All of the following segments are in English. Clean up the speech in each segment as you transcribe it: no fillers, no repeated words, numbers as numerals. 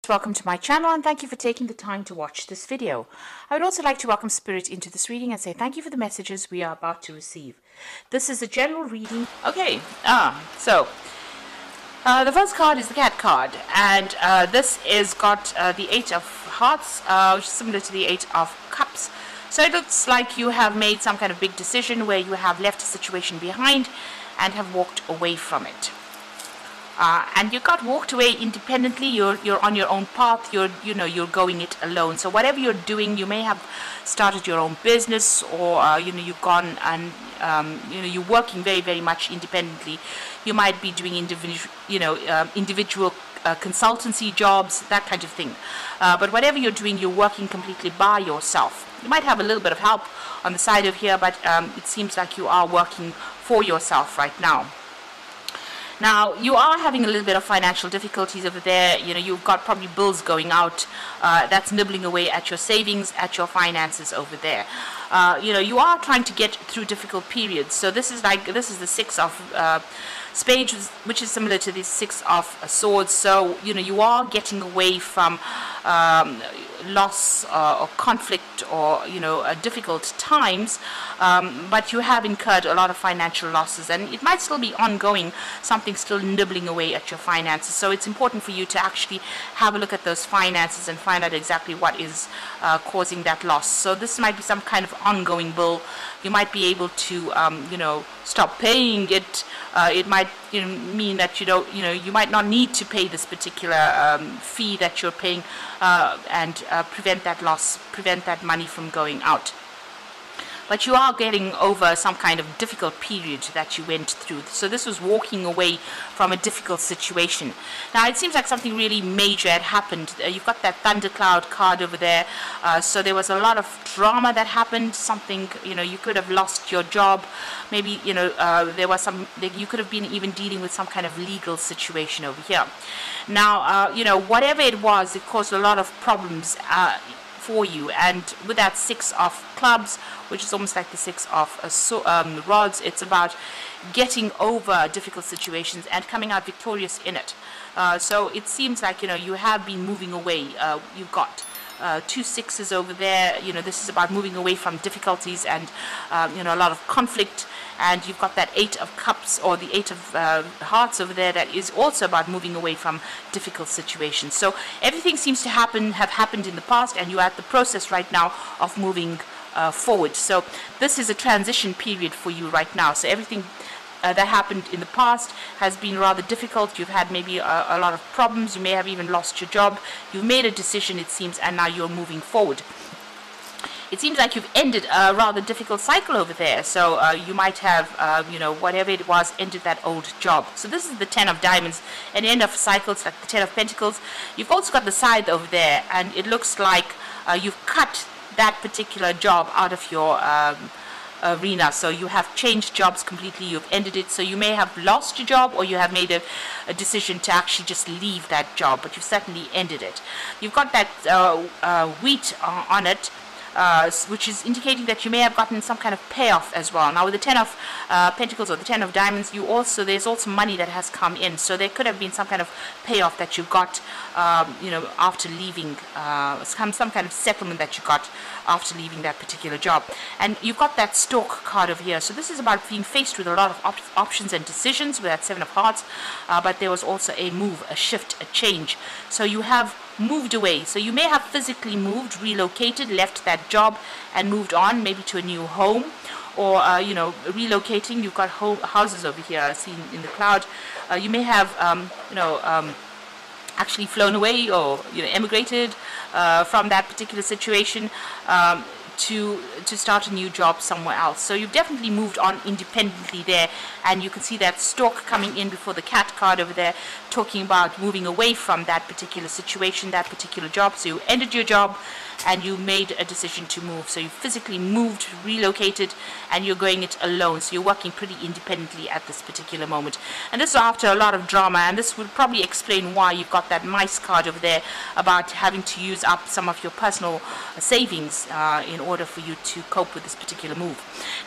welcome to my channel and thank you for taking the time to watch this video. I would also like to welcome Spirit into this reading and say thank you for the messages we are about to receive. This is a general reading. Okay, the first card is the cat card, and this is got the Eight of Hearts, which is similar to the Eight of Cups. So it looks like you have made some kind of big decision where you have left a situation behind and have walked away from it. And you got walked away independently. You're on your own path. You're going it alone. So whatever you're doing, you may have started your own business, or you've gone and you're working very, very much independently. You might be doing individual consultancy jobs, that kind of thing. But whatever you're doing, you're working completely by yourself. You might have a little bit of help on the side of here, but it seems like you are working for yourself right now. Now, you are having a little bit of financial difficulties over there. You've got probably bills going out. That's nibbling away at your savings, at your finances over there. You are trying to get through difficult periods. So this is the Six of Spades, which is similar to the Six of Swords. So, you are getting away from loss or conflict or difficult times, but you have incurred a lot of financial losses, and it might still be ongoing, something still nibbling away at your finances. So it's important for you to actually have a look at those finances and find out exactly what is causing that loss. So this might be some kind of ongoing bill. You might be able to stop paying it. It might mean that you might not need to pay this particular fee that you're paying, and prevent that loss, prevent that money from going out. But you are getting over some kind of difficult period that you went through. So this was walking away from a difficult situation. Now it seems like something really major had happened. You've got that thundercloud card over there. So there was a lot of drama that happened. Something, you could have lost your job. Maybe, there was you could have been even dealing with some kind of legal situation over here. Now, whatever it was, it caused a lot of problems for you. And with that Six of Clubs, which is almost like the Six of Rods, it's about getting over difficult situations and coming out victorious in it. So it seems like you have been moving away. You've got two sixes over there. This is about moving away from difficulties and a lot of conflict. And you've got that Eight of Cups, or the Eight of Hearts over there, that is also about moving away from difficult situations. So everything seems to have happened in the past, and you're at the process right now of moving forward. So this is a transition period for you right now. So everything that happened in the past has been rather difficult. You've had maybe a lot of problems. You may have even lost your job. You've made a decision, it seems, and now you're moving forward. It seems like you've ended a rather difficult cycle over there. So you might have, whatever it was, ended that old job. So this is the Ten of Diamonds, an end of cycles, like the Ten of Pentacles. You've also got the Scythe over there, and it looks like you've cut that particular job out of your arena. So you have changed jobs completely. You've ended it. So you may have lost your job, or you have made a decision to actually just leave that job, but you've certainly ended it. You've got that wheat on it, which is indicating that you may have gotten some kind of payoff as well. Now with the Ten of Pentacles or the Ten of Diamonds, there's also money that has come in. So there could have been some kind of payoff that you got, after leaving, some kind of settlement that you got after leaving that particular job. And you've got that Stork card over here. So this is about being faced with a lot of options and decisions with that Seven of Hearts. But there was also a move, a shift, a change. So you have moved away. So you may have physically moved, relocated, left that job and moved on, maybe to a new home, or relocating. You've got houses over here seen in the cloud. You may have actually flown away, or emigrated from that particular situation to start a new job somewhere else. So you've definitely moved on independently there, and you can see that Stork coming in before the Cat card over there, talking about moving away from that particular situation, that particular job. So you ended your job and you made a decision to move. So you physically moved, relocated, and you're going it alone. So you're working pretty independently at this particular moment. And this is after a lot of drama, and this would probably explain why you've got that Mice card over there, about having to use up some of your personal savings in order for you to cope with this particular move.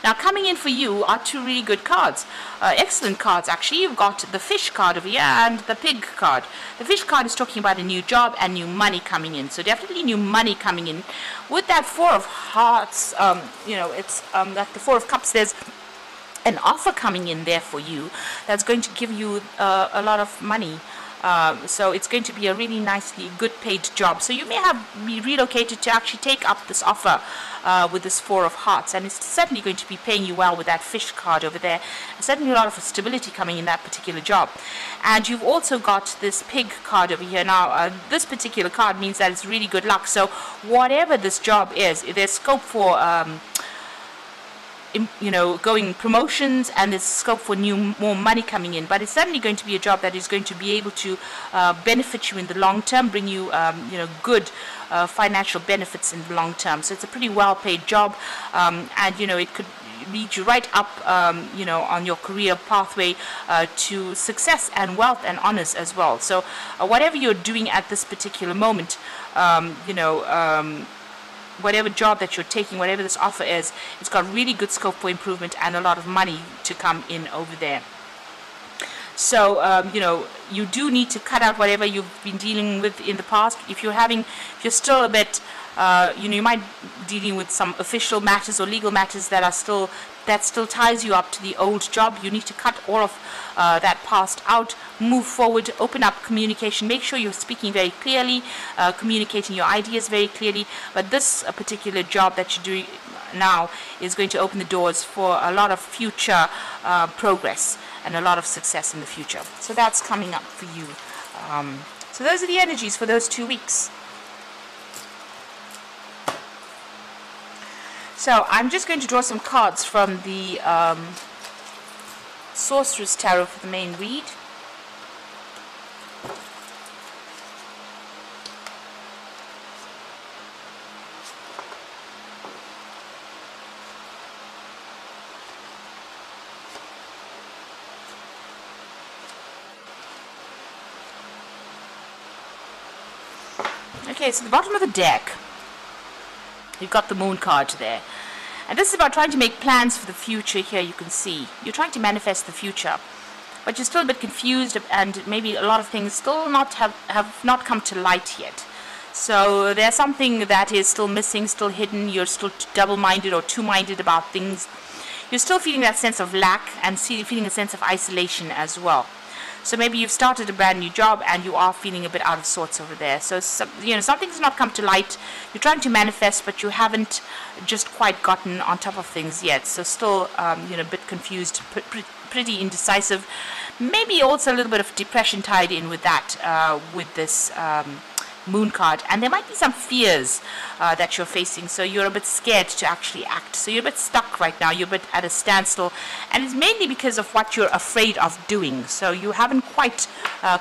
Now, coming in for you are two really good cards, excellent cards actually. You've got the fish card over here and the pig card. The fish card is talking about a new job and new money coming in, so definitely new money coming in. With that Four of Hearts, it's like the Four of Cups, there's an offer coming in there for you that's going to give you a lot of money. So it's going to be a really nicely good paid job. So you may be relocated to actually take up this offer with this Four of Hearts, and it's certainly going to be paying you well with that fish card over there. And certainly a lot of stability coming in that particular job. And you've also got this pig card over here. Now this particular card means that it's really good luck. So whatever this job is, there's scope for going promotions, and there's scope for more money coming in, but it's certainly going to be a job that is going to be able to benefit you in the long term, bring you good financial benefits in the long term. So it's a pretty well paid job, and it could lead you right up on your career pathway to success and wealth and honors as well. So whatever you're doing at this particular moment, whatever job that you're taking, whatever this offer is, it's got really good scope for improvement and a lot of money to come in over there. So, you do need to cut out whatever you've been dealing with in the past. If you're still a bit, you might be dealing with some official matters or legal matters that still ties you up to the old job. You need to cut all of that past out, move forward, open up communication, make sure you're speaking very clearly, communicating your ideas very clearly. But this particular job that you're doing now is going to open the doors for a lot of future progress and a lot of success in the future. So that's coming up for you. So those are the energies for those 2 weeks. So I'm just going to draw some cards from the Sorcerer's Tarot for the main read. Okay, so the bottom of the deck, you've got the Moon card there. And this is about trying to make plans for the future here. You can see you're trying to manifest the future, but you're still a bit confused, and maybe a lot of things still have not come to light yet. So there's something that is still missing, still hidden. You're still double-minded or two-minded about things. You're still feeling that sense of lack and feeling a sense of isolation as well. So maybe you've started a brand new job and you are feeling a bit out of sorts over there. So something's not come to light. You're trying to manifest, but you haven't just quite gotten on top of things yet. So still, a bit confused, pretty indecisive. Maybe also a little bit of depression tied in with that, with this Moon card. And there might be some fears that you're facing, so you're a bit scared to actually act. So you're a bit stuck right now, you're a bit at a standstill, and it's mainly because of what you're afraid of doing. So you haven't quite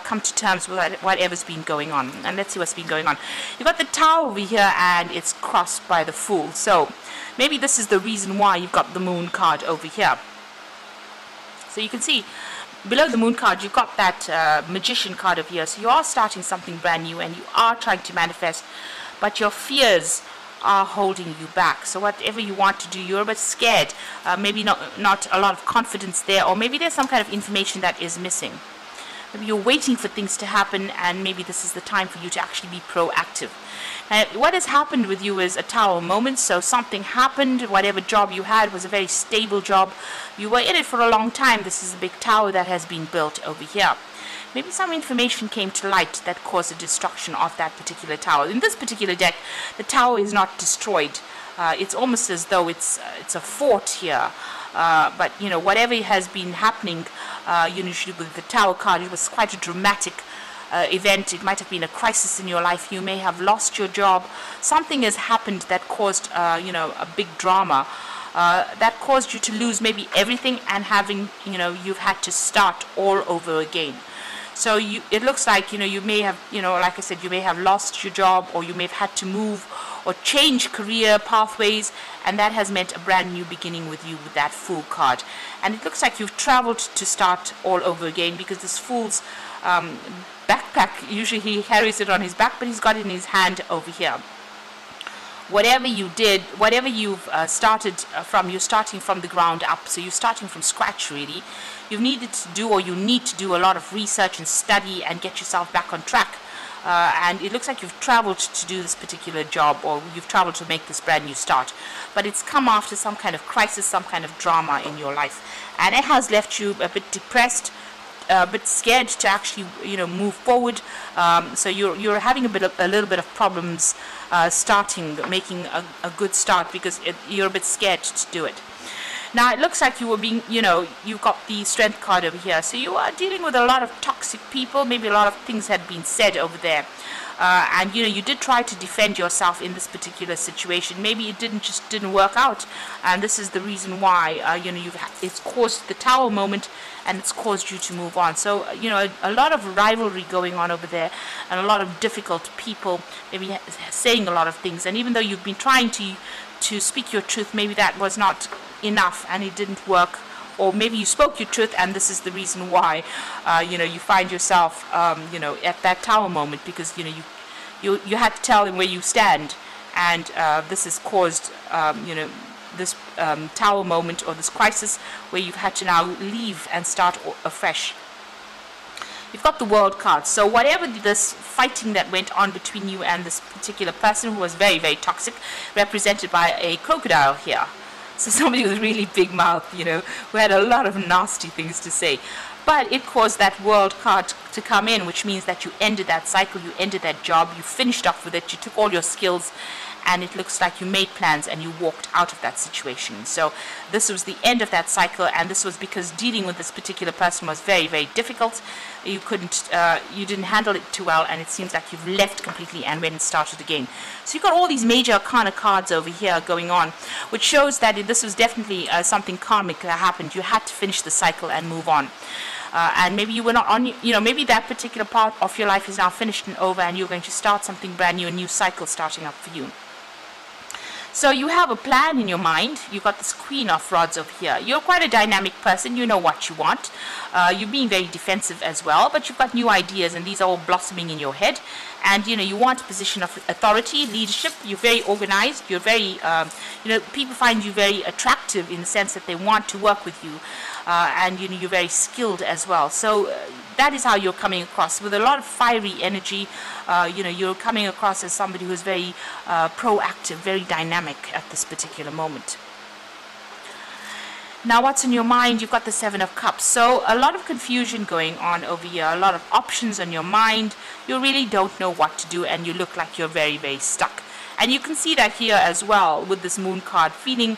come to terms with whatever's been going on. And let's see what's been going on. You've got the Tower over here, and it's crossed by the Fool. So maybe this is the reason why you've got the Moon card over here. So you can see below the Moon card, you've got that Magician card over here. So you are starting something brand new, and you are trying to manifest, but your fears are holding you back. So whatever you want to do, you're a bit scared. Maybe not a lot of confidence there, or maybe there's some kind of information that is missing. Maybe you're waiting for things to happen, and maybe this is the time for you to actually be proactive. Now, what has happened with you is a Tower moment. So something happened. Whatever job you had was a very stable job. You were in it for a long time. This is a big tower that has been built over here. Maybe some information came to light that caused the destruction of that particular tower. In this particular deck, the tower is not destroyed. It's almost as though it's a fort here. But whatever has been happening, usually with the Tower card, it was quite a dramatic event. It might have been a crisis in your life. You may have lost your job. Something has happened that caused a big drama that caused you to lose maybe everything, and you've had to start all over again. So it looks like you may have like I said, you may have lost your job, or you may have had to move or change career pathways, and that has meant a brand new beginning with you with that Fool card. And it looks like you've traveled to start all over again, because this Fool's backpack, usually he carries it on his back, but he's got it in his hand over here. whatever you did, whatever you've started from, you're starting from the ground up. So you're starting from scratch, really. You've needed to do, or you need to do, a lot of research and study and get yourself back on track. And it looks like you've traveled to do this particular job, or you've traveled to make this brand new start. But it's come after some kind of crisis, some kind of drama in your life. And it has left you a bit depressed, a bit scared to actually, move forward. So you're having a little bit of problems making a good start, because you're a bit scared to do it. Now it looks like you were being, you've got the strength card over here. So you are dealing with a lot of toxic people. Maybe a lot of things had been said over there. And you did try to defend yourself in this particular situation. Maybe it didn't work out, and this is the reason why it's caused the Tower moment, and it's caused you to move on. So a lot of rivalry going on over there, and a lot of difficult people maybe saying a lot of things. And even though you've been trying to speak your truth, maybe that was not enough and it didn't work. Or maybe you spoke your truth, and this is the reason why you find yourself at that Tower moment, because you had to tell him where you stand, and this has caused this Tower moment, or this crisis, where you've had to now leave and start afresh. You've got the World card. So whatever this fighting that went on between you and this particular person, who was very, very toxic, represented by a crocodile here. So somebody with a really big mouth, who had a lot of nasty things to say. But it caused that World card to come in, which means that you ended that cycle, you ended that job, you finished off with it, you took all your skills, and it looks like you made plans and you walked out of that situation. So this was the end of that cycle, and this was because dealing with this particular person was very, very difficult. You didn't handle it too well, and it seems like you've left completely and went and started again. So you've got all these major arcana cards over here going on, which shows that this was definitely something karmic that happened. You had to finish the cycle and move on. And maybe you were not on, maybe that particular part of your life is now finished and over, and you're going to start something brand new, a new cycle starting up for you. So you have a plan in your mind. You've got this Queen of Rods over here. You're quite a dynamic person. You know what you want. You're being very defensive as well, but you've got new ideas, and these are all blossoming in your head. And you want a position of authority, leadership. You're very organized. You're very, people find you very attractive in the sense that they want to work with you. And you're very skilled as well. So that is how you're coming across, with a lot of fiery energy. You're coming across as somebody who's very proactive, very dynamic at this particular moment. Now what's in your mind? You've got the Seven of Cups. So a lot of confusion going on over here, a lot of options on your mind. You really don't know what to do, and you look like you're very, very stuck. And you can see that here as well with this Moon card, feeling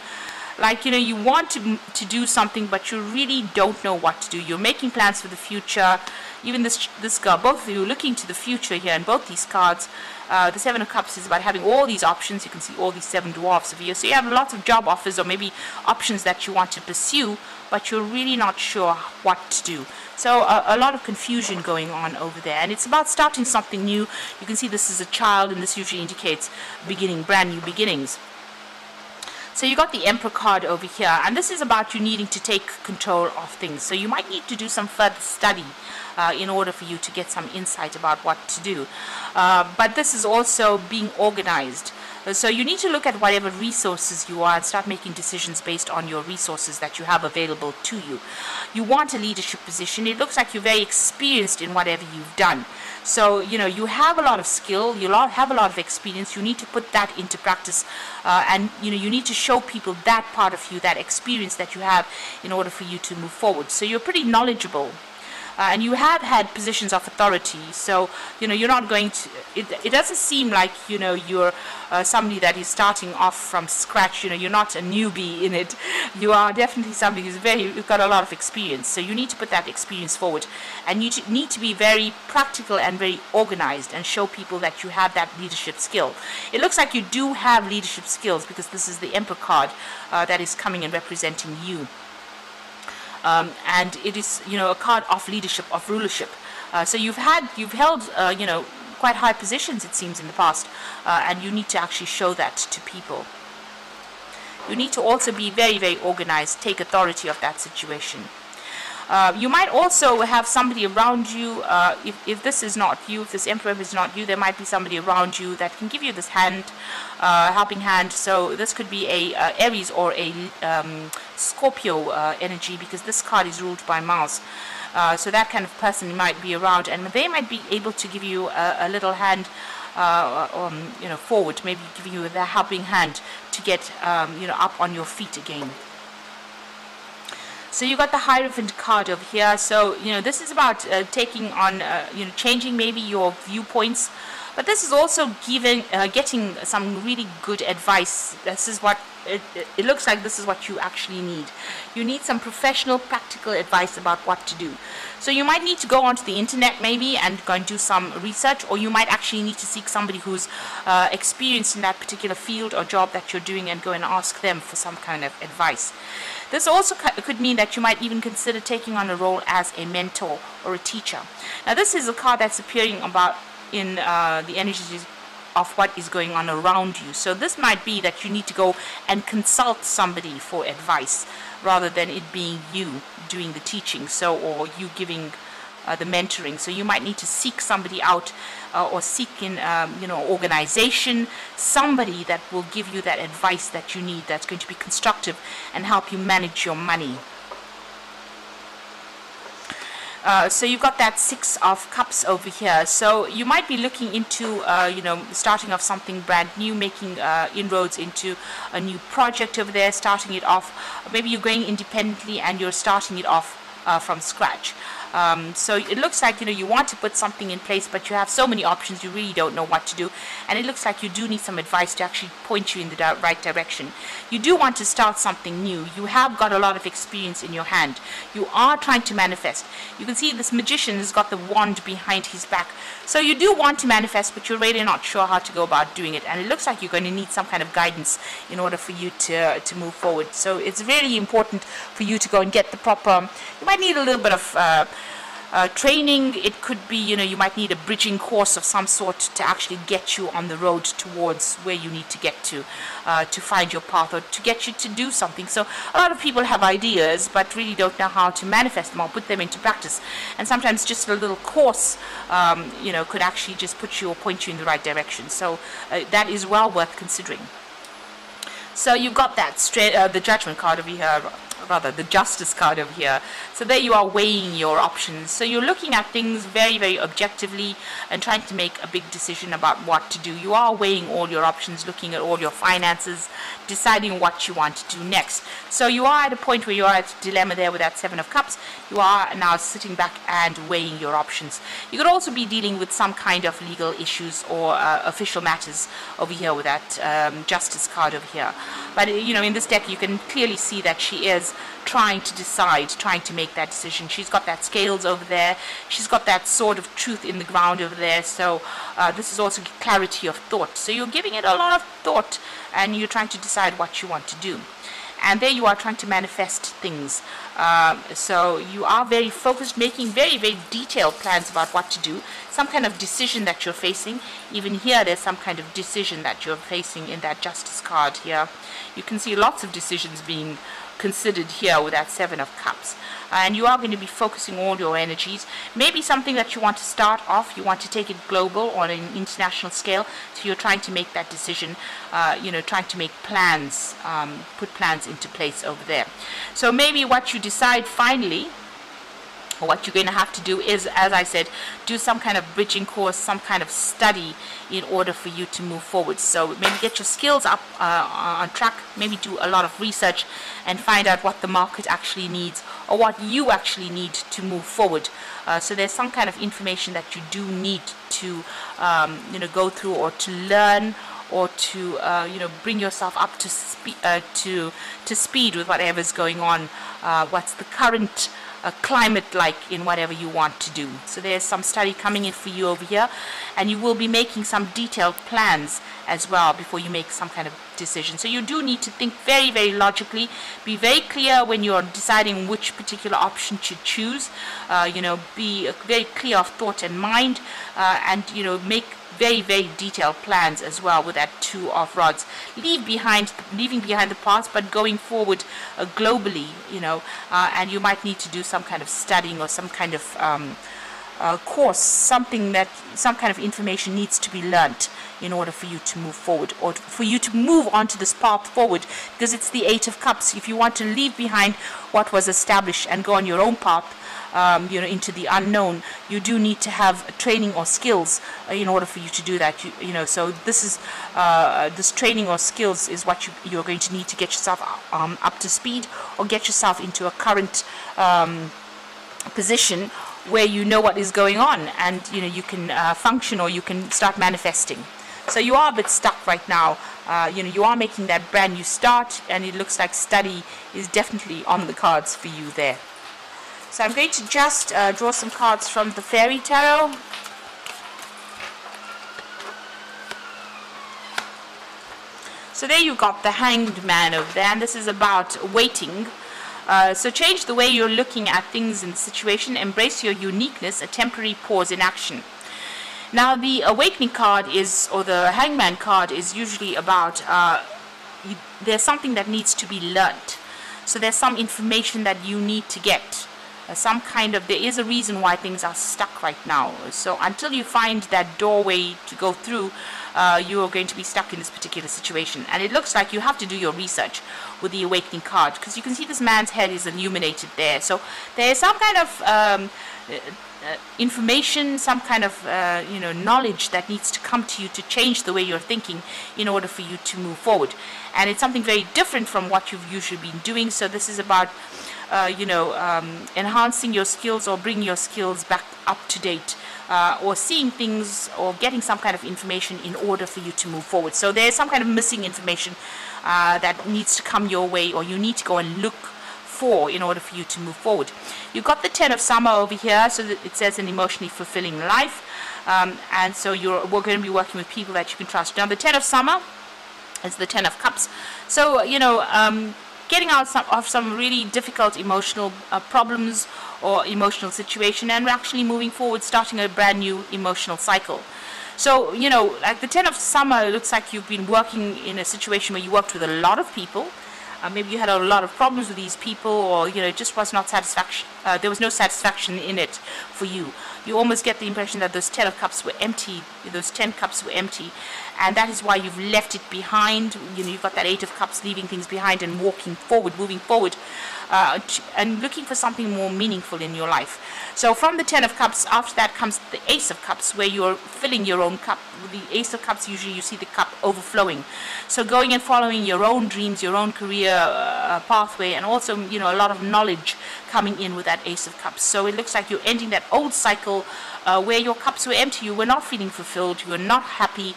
like you want to do something, but you really don't know what to do. You're making plans for the future. Even this girl, both of you looking to the future here, and both these cards. The Seven of Cups is about having all these options. You can see all these 7 dwarfs over here. So you have lots of job offers, or maybe options that you want to pursue, but you're really not sure what to do. So a lot of confusion going on over there, and it's about starting something new. You can see this is a child, and this usually indicates beginning, brand new beginnings. So you got the Emperor card over here, and this is about you needing to take control of things. So you might need to do some further study in order for you to get some insight about what to do. But this is also being organized. So you need to look at whatever resources you are and start making decisions based on your resources that you have available to you. You want a leadership position. It looks like you're very experienced in whatever you've done. So, you have a lot of skill, you have a lot of experience. You need to put that into practice, and, you need to show people that part of you, that experience that you have, in order for you to move forward. So you're pretty knowledgeable. And you have had positions of authority, so you're not going to. It doesn't seem like you're somebody that is starting off from scratch. You're not a newbie in it. You are definitely somebody who's you've got a lot of experience. So you need to put that experience forward, and you need to be very practical and very organized, and show people that you have that leadership skill. It looks like you do have leadership skills, because this is the Emperor card that is coming and representing you. And it is, a card of leadership, of rulership. So you've held, quite high positions, it seems, in the past, and you need to actually show that to people. You need to also be very, very organized, take authority of that situation. You might also have somebody around you. If this is not you, if this Emperor is not you, there might be somebody around you that can give you this hand, helping hand. So this could be a Aries or a Scorpio energy, because this card is ruled by Mars. So that kind of person might be around, and they might be able to give you a little hand, forward, maybe giving you the helping hand to get up on your feet again. So you got the Hierophant card over here. So this is about taking on, changing maybe your viewpoints, but this is also getting some really good advice. This is what it looks like. This is what you actually need. You need some professional, practical advice about what to do. So you might need to go onto the internet maybe and go and do some research, or you might actually need to seek somebody who's experienced in that particular field or job that you're doing and go and ask them for some kind of advice. This also could mean that you might even consider taking on a role as a mentor or a teacher. Now this is a card that's appearing about in the energies of what is going on around you. So this might be that you need to go and consult somebody for advice rather than it being you doing the teaching, so, or you giving the mentoring. So you might need to seek somebody out, or seek in organization, somebody that will give you that advice that you need, that's going to be constructive and help you manage your money. So you've got that Six of Cups over here. So you might be looking into, starting off something brand new, making inroads into a new project over there, starting it off. Maybe you're going independently and you're starting it off from scratch. So it looks like you want to put something in place, but you have so many options, you really don't know what to do, and it looks like you do need some advice to actually point you in the right direction. You do want to start something new. You have got a lot of experience in your hand. You are trying to manifest. You can see this magician has got the wand behind his back. So you do want to manifest, but you're really not sure how to go about doing it, and it looks like you're going to need some kind of guidance in order for you to move forward. So it's really important for you to go and get the proper, you might need a little bit of training. It could be, you might need a bridging course of some sort to actually get you on the road towards where you need to get to find your path, or to get you to do something. So a lot of people have ideas but really don't know how to manifest them or put them into practice, and sometimes just a little course could actually just point you in the right direction. So that is well worth considering. So you've got that the Judgment card over here, rather the Justice card over here. So there you are weighing your options. So you're looking at things very, very objectively and trying to make a big decision about what to do. You are weighing all your options, looking at all your finances, deciding what you want to do next. So you are at a point where you are at a dilemma there with that Seven of Cups. You are now sitting back and weighing your options. You could also be dealing with some kind of legal issues or official matters over here with that Justice card over here. But in this deck you can clearly see that she is trying to decide, trying to make that decision. She's got that Scales over there. She's got that Sword of Truth in the ground over there. So this is also clarity of thought. So you're giving it a lot of thought and you're trying to decide what you want to do. And there you are trying to manifest things. So you are very focused, making very, very detailed plans about what to do. Some kind of decision that you're facing. Even here there's some kind of decision that you're facing in that Justice card here. You can see lots of decisions being considered here with that Seven of Cups, and you are going to be focusing all your energies. Maybe something that you want to start off, you want to take it global on an international scale, so you're trying to make that decision, trying to make plans, put plans into place over there. So maybe what you decide finally, or what you're going to have to do is, as I said, do some kind of bridging course, some kind of study in order for you to move forward. So maybe get your skills up on track, maybe do a lot of research and find out what the market actually needs or what you actually need to move forward. So there's some kind of information that you do need to go through or to learn, or to bring yourself up to speed with whatever's going on. What's the current climate like in whatever you want to do. So there's some study coming in for you over here, and you will be making some detailed plans as well before you make some kind of decision. So you do need to think very, very logically, be very clear when you're deciding which particular option to choose, be very clear of thought and mind, and make very, very detailed plans as well with that 2 of rods. Leaving behind the past, but going forward globally, and you might need to do some kind of studying or some kind of course, some kind of information needs to be learnt in order for you to move forward, or for you to move onto this path forward, because it's the 8 of Cups. If you want to leave behind what was established and go on your own path, into the unknown, you do need to have training or skills in order for you to do that. So this is this training or skills is what you're going to need to get yourself up to speed, or get yourself into a current position where you know what is going on, and you can function, or you can start manifesting. So you are a bit stuck right now. You are making that brand new start, and it looks like study is definitely on the cards for you there. So I'm going to just draw some cards from the Fairy Tarot. So there you got the Hanged Man over there, and this is about waiting. So change the way you're looking at things in the situation. Embrace your uniqueness, a temporary pause in action. Now the Awakening card or the Hangman card is usually about there's something that needs to be learnt. So there's some information that you need to get. There is a reason why things are stuck right now. So until you find that doorway to go through, you are going to be stuck in this particular situation. And it looks like you have to do your research with the Awakening card, because you can see this man's head is illuminated there. So there is some kind of information, some kind of knowledge that needs to come to you to change the way you're thinking in order for you to move forward. And it's something very different from what you've usually been doing. So this is about enhancing your skills, or bringing your skills back up to date, or seeing things or getting some kind of information in order for you to move forward. So there's some kind of missing information that needs to come your way, or you need to go and look for in order for you to move forward. You've got the 10 of Summer over here, so that it says an emotionally fulfilling life, and so we're going to be working with people that you can trust. Now the 10 of Summer is the 10 of Cups. So getting out of some really difficult emotional problems or emotional situation, and actually moving forward, starting a brand new emotional cycle. So like the 10 of Summer, it looks like you've been working in a situation where you worked with a lot of people. Maybe you had a lot of problems with these people, or it just was not satisfaction. There was no satisfaction in it for you. You almost get the impression that those 10 of Cups were empty. Those 10 cups were empty, and that is why you've left it behind. You've got that 8 of Cups, leaving things behind and walking forward, moving forward, and looking for something more meaningful in your life. So from the 10 of Cups, after that comes the Ace of Cups, where you're filling your own cup. With the Ace of Cups, usually you see the cup overflowing. So going and following your own dreams, your own career pathway, and also a lot of knowledge coming in with that Ace of Cups. So it looks like you're ending that old cycle where your cups were empty. You were not feeling fulfilled, you were not happy,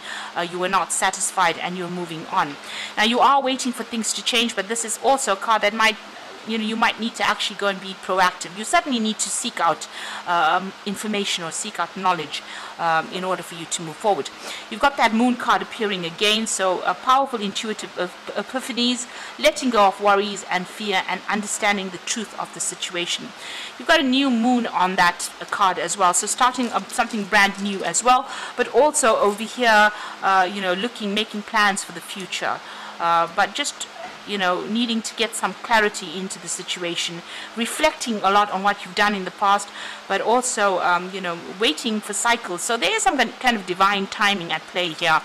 you were not satisfied, and you're moving on. Now you are waiting for things to change, but this is also a card that might you might need to actually go and be proactive. You certainly need to seek out information, or seek out knowledge in order for you to move forward. You've got that Moon card appearing again, so powerful intuitive epiphanies, letting go of worries and fear, and understanding the truth of the situation. You've got a new moon on that card as well, so starting something brand new as well, but also over here, making plans for the future, but just needing to get some clarity into the situation, reflecting a lot on what you've done in the past, but also, waiting for cycles. So there is some kind of divine timing at play here.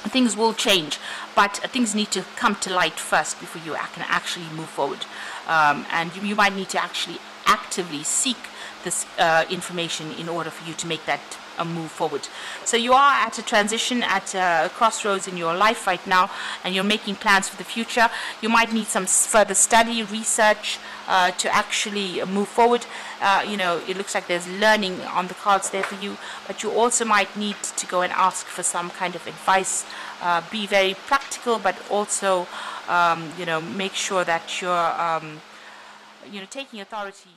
Things will change, but things need to come to light first before you can actually move forward. And you might need to actually actively seek this information in order for you to make that move forward. So you are at a transition, at a crossroads in your life right now, and you're making plans for the future. You might need some further study, research to actually move forward. It looks like there's learning on the cards there for you, but you also might need to go and ask for some kind of advice. Be very practical, but also make sure that you're taking authority